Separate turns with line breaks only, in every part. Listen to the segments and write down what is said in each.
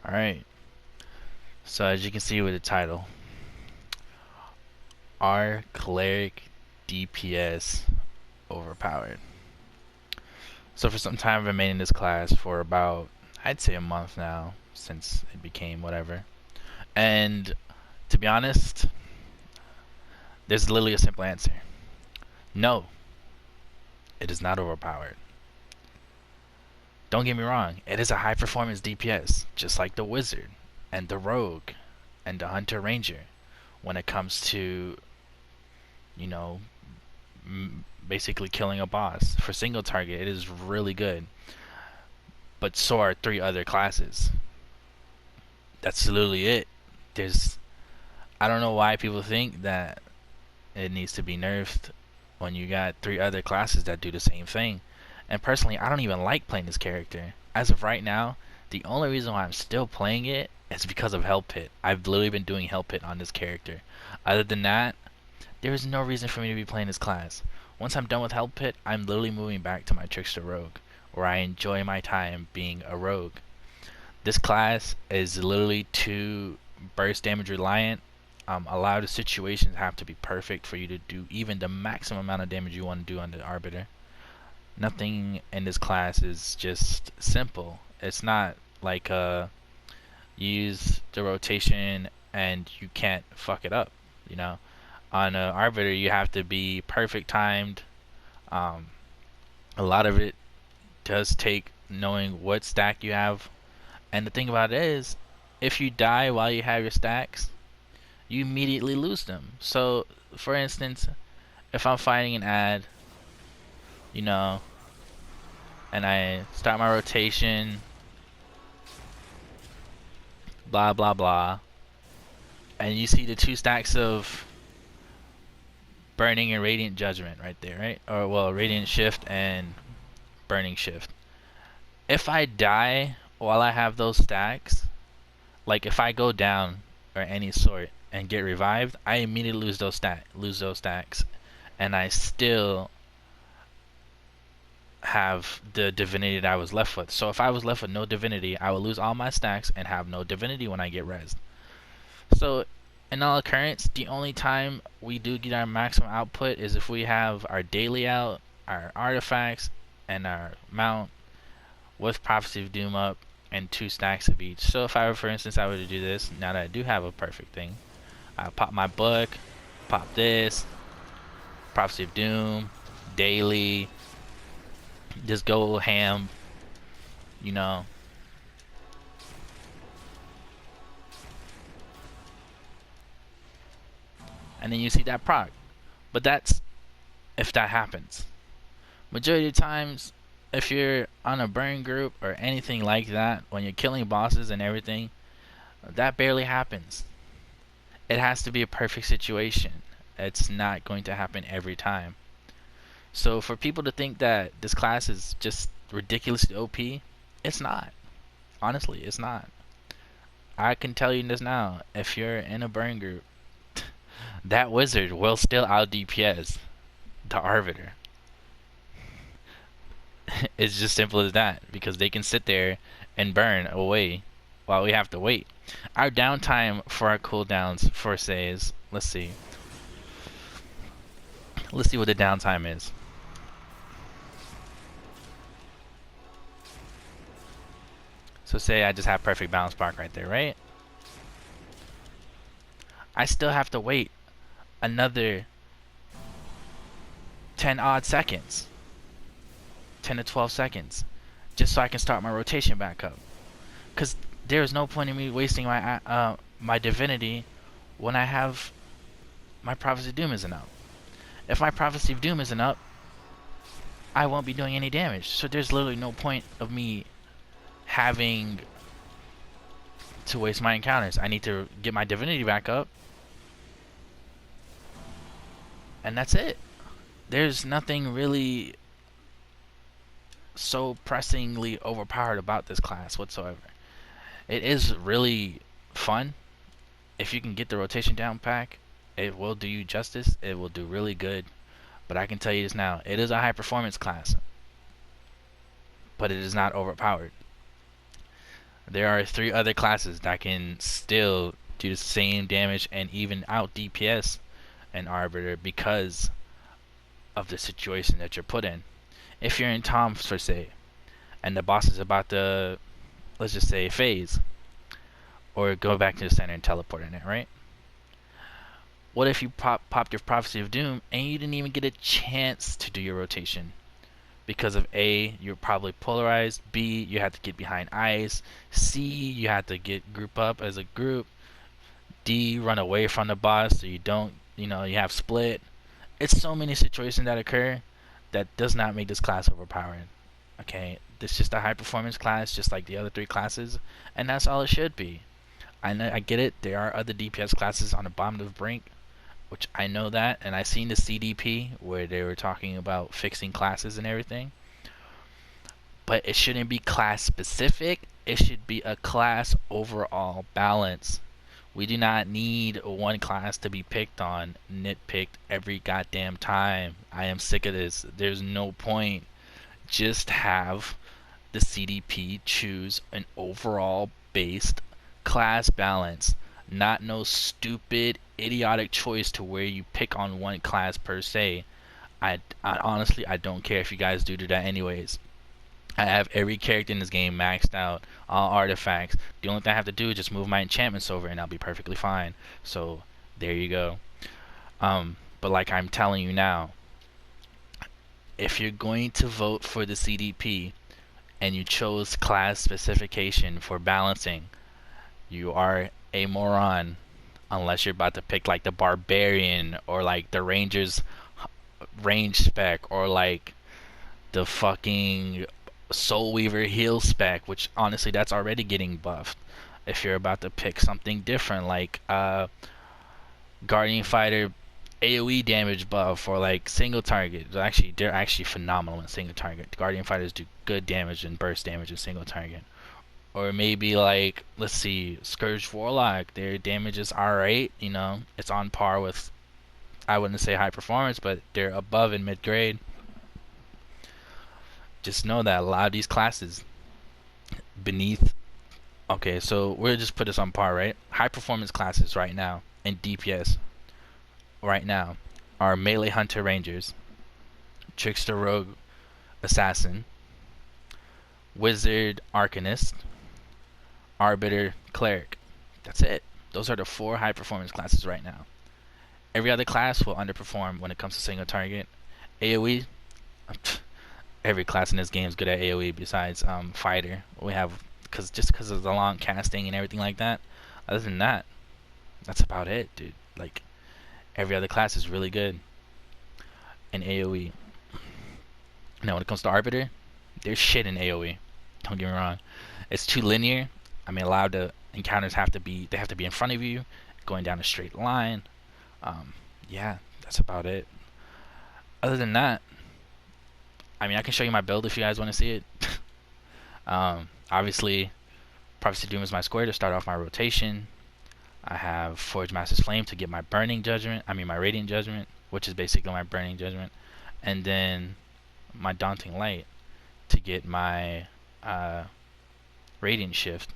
Alright, so as you can see with the title, are Cleric DPS overpowered? So for some time I've been in this class for about, I'd say a month now, since it became whatever. And to be honest, there's literally a simple answer. No, it is not overpowered. Don't get me wrong, it is a high performance DPS, just like the Wizard and the Rogue and the Hunter Ranger when it comes to, you know, basically killing a boss. For single target, it is really good. But so are 3 other classes. That's literally it. I don't know why people think that it needs to be nerfed when you got 3 other classes that do the same thing. And personally, I don't even like playing this character. As of right now, the only reason why I'm still playing it is because of Hell Pit. I've literally been doing Hell Pit on this character. Other than that, there is no reason for me to be playing this class. Once I'm done with Hell Pit, I'm literally moving back to my Trickster Rogue, where I enjoy my time being a rogue. This class is literally too burst damage reliant. A lot of the situations have to be perfect for you to do even the maximum amount of damage you want to do on the Arbiter. Nothing in this class is just simple. It's not like use the rotation and you can't fuck it up, you know. On an Arbiter you have to be perfect timed. A lot of it does take knowing what stack you have, and the thing about it is, if you die while you have your stacks, you immediately lose them. So for instance, if I'm fighting an ad, you know, and I start my rotation, blah blah blah, and you see the 2 stacks of Burning and Radiant Judgment right there, right? Or well, Radiant Shift and Burning Shift. If I die while I have those stacks, like if I go down or any sort and get revived, I immediately lose those stacks, and I still have the divinity that I was left with. So if I was left with no divinity, I will lose all my stacks and have no divinity when I get rezzed. So in all occurrence, the only time we do get our maximum output is if we have our daily out, our artifacts, and our mount with Prophecy of Doom up and 2 stacks of each. So if I were, for instance, I were to do this, now that I do have a perfect thing, I pop my book, pop this, Prophecy of Doom, daily, just go ham, you know. And then you see that proc. But that's if that happens. Majority of times, if you're on a burn group or anything like that, when you're killing bosses and everything, that barely happens. It has to be a perfect situation. It's not going to happen every time. So for people to think that this class is just ridiculously OP, it's not. Honestly, it's not. I can tell you this now. If you're in a burn group, that Wizard will still out DPS the Arbiter. It's just simple as that, because they can sit there and burn away while we have to wait. Our downtime for our cooldowns for say is, let's see what the downtime is. So say I just have perfect balance spark right there, right? I still have to wait another 10 odd seconds, 10 to 12 seconds, just so I can start my rotation back up. Because there's no point in me wasting my divinity when I have my Prophecy of Doom isn't up. If my Prophecy of Doom isn't up, I won't be doing any damage. So there's literally no point of me having to waste my encounters. I need to get my divinity back up, and that's it. There's nothing really so pressingly overpowered about this class whatsoever. It is really fun. If you can get the rotation down pack, it will do you justice. It will do really good. But I can tell you this now, it is a high performance class, but it is not overpowered. There are 3 other classes that can still do the same damage and even out DPS an Arbiter because of the situation that you're put in. If you're in Tom, per se, and the boss is about to, let's just say, phase, or go back to the center and teleport in it, right? What if you popped your Prophecy of Doom and you didn't even get a chance to do your rotation? Because of A, you're probably polarized. B, you had to get behind ice. C, you had to group up as a group. D, run away from the boss so you don't, you have split. It's so many situations that occur that does not make this class overpowered. Okay, this is just a high performance class, just like the other 3 classes, and that's all it should be. I get it. There are other DPS classes on the bottom of the brink, which I know that, and I seen the CDP where they were talking about fixing classes and everything. But it shouldn't be class specific. It should be a class overall balance. We do not need one class to be picked on, nitpicked every goddamn time. I am sick of this. There's no point. Just have the CDP choose an overall based class balance, not no stupid idiotic choice to where you pick on one class per se. I honestly, I don't care if you guys do that anyways. I have every character in this game maxed out, all artifacts. The only thing I have to do is just move my enchantments over and I'll be perfectly fine. So there you go. But like I'm telling you now, if you're going to vote for the CDP and you chose class specification for balancing, you are a moron. Unless you're about to pick like the barbarian or like the ranger's range spec or like the fucking soul weaver heal spec, which honestly that's already getting buffed. If you're about to pick something different like guardian fighter AoE damage buff or like single target, they're actually phenomenal in single target. Guardian fighters do good damage and burst damage in single target. Or maybe like, let's see, Scourge Warlock, their damage is alright, it's on par with, I wouldn't say high performance, but they're above in mid grade. Just know that a lot of these classes beneath, okay, so we'll just put this on par, right? High performance classes right now in DPS right now are Melee Hunter Rangers, Trickster Rogue Assassin, Wizard Arcanist, Arbiter, Cleric. That's it. Those are the 4 high performance classes right now. Every other class will underperform when it comes to single target. AoE, every class in this game is good at AoE besides fighter. We have because of the long casting and everything like that. Other than that, that's about it, dude. Like every other class is really good in AoE. Now when it comes to Arbiter, there's shit in AoE. Don't get me wrong. It's too linear. I mean, a lot of the encounters have to be in front of you, going down a straight line. Yeah, that's about it. Other than that, I mean, I can show you my build if you guys want to see it. Obviously, Prophecy Doom is my square to start off my rotation. I have Forge Master's Flame to get my my Radiant Judgment, which is basically my Burning Judgment, and then my Daunting Light to get my Radiant Shift,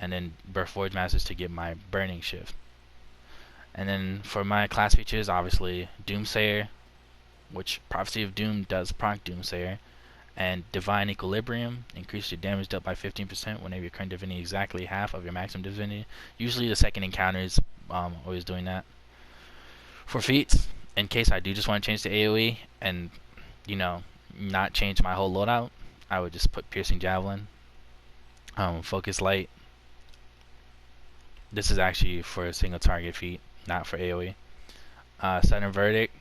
and then Forge Masters to get my Burning Shift. And then for my class features, obviously Doomsayer, which Prophecy of Doom does proc Doomsayer, and Divine Equilibrium, increase your damage dealt by 15% whenever your current divinity exactly half of your maximum divinity. Usually the second encounter is always doing that. For feats, in case I do just want to change to AoE and not change my whole loadout, I would just put Piercing Javelin, Focus Light. This is actually for a single target feat, not for AoE. Sudden Verdict.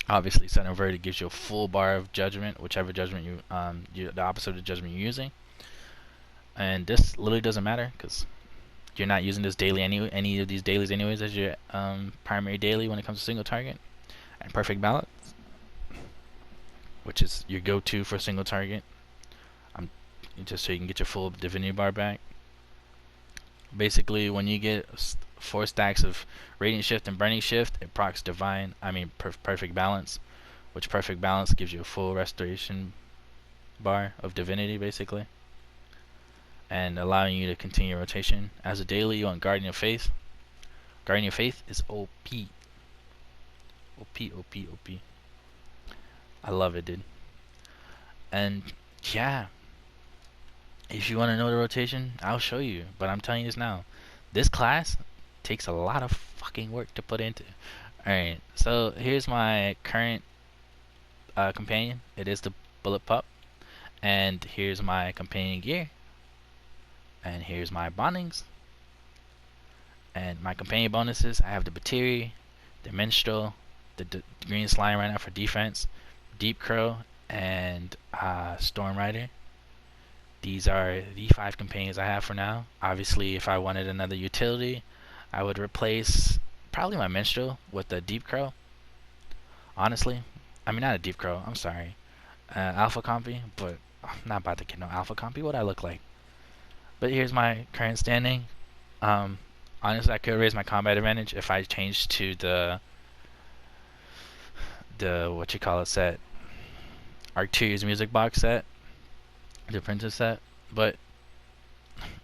Obviously, Sudden Verdict gives you a full bar of judgment, whichever judgment the opposite of the judgment you're using. And this literally doesn't matter because you're not using this daily any of these dailies anyways as your primary daily when it comes to single target. And Perfect Balance, which is your go-to for single target. Just so you can get your full divinity bar back. Basically, when you get 4 stacks of Radiant Shift and Burning Shift, it procs Perfect Balance, which Perfect Balance gives you a full restoration bar of divinity, basically. and allowing you to continue your rotation. As a daily, you want Guardian of Faith. Guardian of Faith is OP. OP. I love it, dude. And yeah, if you want to know the rotation, I'll show you. But I'm telling you this now. This class takes a lot of fucking work to put into. Alright, so here's my current companion. It is the Bullet Pup. And here's my companion gear. And here's my bondings. And my companion bonuses, I have the Batiri, the Minstrel, the Green Slime right now for defense, Deep Crow, and Storm Rider. These are the 5 companions I have for now. Obviously, if I wanted another utility, I would replace probably my Minstrel with the Deep Crow. Honestly, I mean, not a Deep Crow, I'm sorry. Alpha Compy, but I'm not about to get no Alpha Compy. What I look like? But here's my current standing. Honestly, I could raise my combat advantage if I changed to the what you call it set, Arcturus music box set, the princess set, but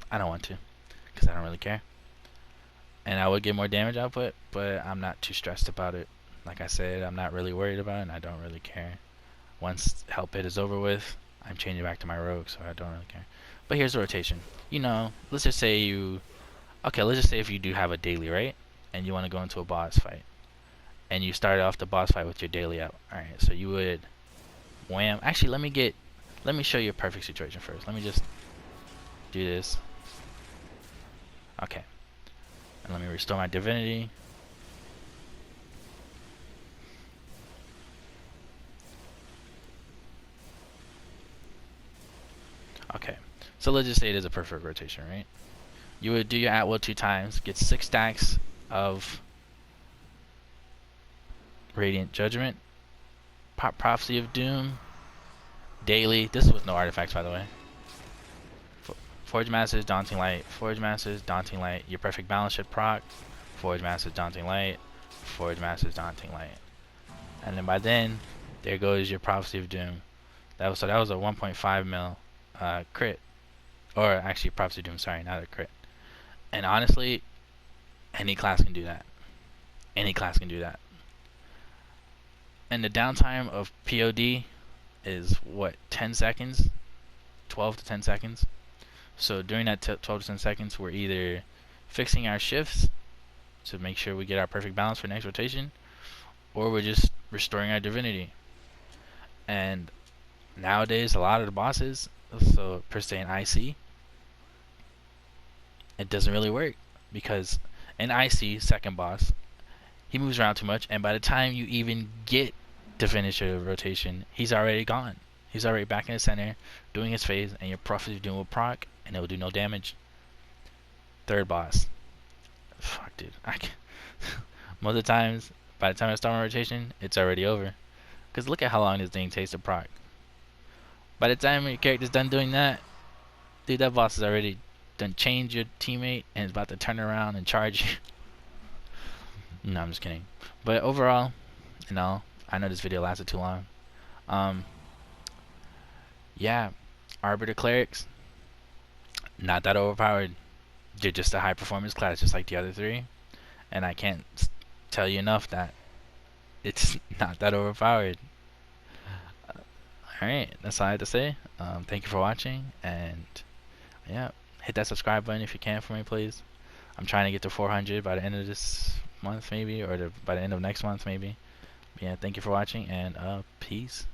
I don't want to because I don't really care. And I would get more damage output, but I'm not too stressed about it. Like I said, I'm not really worried about it, and I don't really care. Once Help It is over with, I'm changing back to my rogue, so I don't really care. But here's the rotation. You know, let's just say let's just say if you do have a daily, right? And you want to go into a boss fight. And you started off the boss fight with your daily out. Alright, so you would wham. Actually, let me show you a perfect situation first. Let me just do this. Okay. And let me restore my divinity. Okay. So let's just say it is a perfect rotation, right? You would do your at will 2 times, get 6 stacks of Radiant Judgment, pop Prophecy of Doom, daily. This is with no artifacts, by the way. Forge Masters, Daunting Light, Forge Masters, Daunting Light. Your perfect balance should proc. Forge Masters, Daunting Light, Forge Masters, Daunting Light. And then by then, there goes your Prophecy of Doom. That was a 1.5 mil crit, or actually Prophecy of Doom. Sorry, not a crit. And honestly, any class can do that. Any class can do that. And the downtime of POD is what, 10 seconds? 12 to 10 seconds. So during that 12 to 10 seconds, we're either fixing our shifts to make sure we get our perfect balance for next rotation, or we're just restoring our divinity. And nowadays, a lot of the bosses, so per se in IC, it doesn't really work, because in IC, second boss, he moves around too much, and by the time you even get to finish your rotation, he's already gone. He's already back in the center, doing his phase, and your Prophecy of Doom will proc, and it will do no damage. Third boss. Fuck, dude. Most of the times, by the time I start my rotation, it's already over. Because look at how long this thing takes to proc. By the time your character's done doing that, dude, that boss is already done changed your teammate, and is about to turn around and charge you. No, I'm just kidding. But overall, you know, I know this video lasted too long. Yeah, Arbiter Clerics, not that overpowered. They're just a high performance class, just like the other 3. And I can't tell you enough that it's not that overpowered. Alright, that's all I have to say. Thank you for watching, and yeah, hit that subscribe button if you can for me, please. I'm trying to get to 400 by the end of this month, maybe, or by the end of next month, maybe. But yeah, thank you for watching, and peace.